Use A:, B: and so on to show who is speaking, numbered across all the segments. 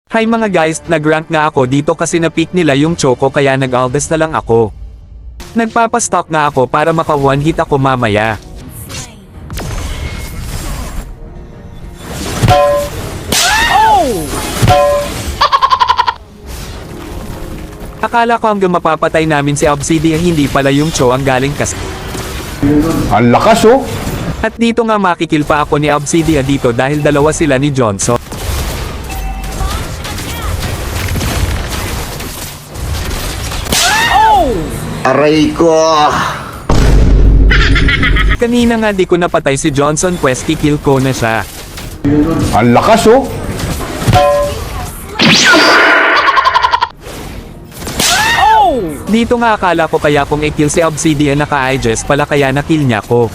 A: Hi mga guys, nag-rank nga ako dito kasi na-pick nila yung Choco kaya nag-aldes na lang ako. Nagpapastock nga ako para maka one hit ako mamaya. Akala ko hanggang mapapatay namin si Obsidian, hindi pala yung Cho ang galing kasi.
B: Ang lakas oh!
A: At dito nga makikil pa ako ni Obsidian dito dahil dalawa sila ni Johnson.
B: Aray ko!
A: Kanina nga di ko napatay si Johnson, pues kikill ko na siya.
B: Ang lakas oh!
A: Dito nga akala ko kaya kung i-kill si Obsidian naka-Aegis pala kaya na-kill niya ko.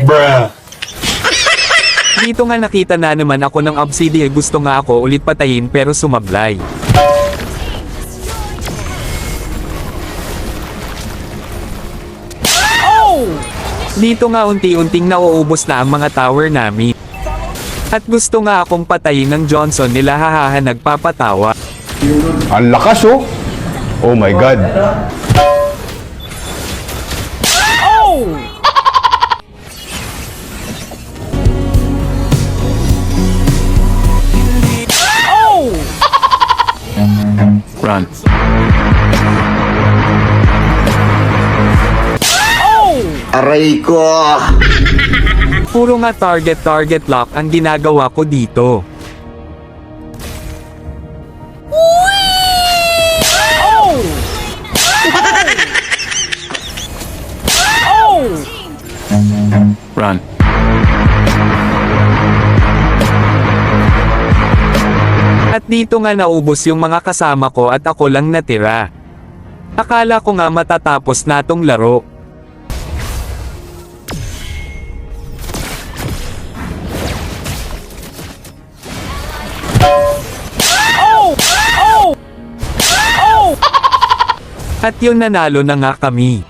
B: Bruh!
A: Dito nga nakita na naman ako ng Obsidian, gusto nga ako ulit patayin pero sumablay. Dito nga unti-unting nauubos na ang mga tower namin. At gusto nga akong patayin ng Johnson nila, hahaha, nagpapatawa.
B: Ang lakas oh! Oh my god!
A: Run.
B: Aray ko!
A: Puro nga target lock ang ginagawa ko dito. Run. At dito nga naubos yung mga kasama ko at ako lang natira. Akala ko nga matatapos na tong laro. At yun, nanalo na nga kami.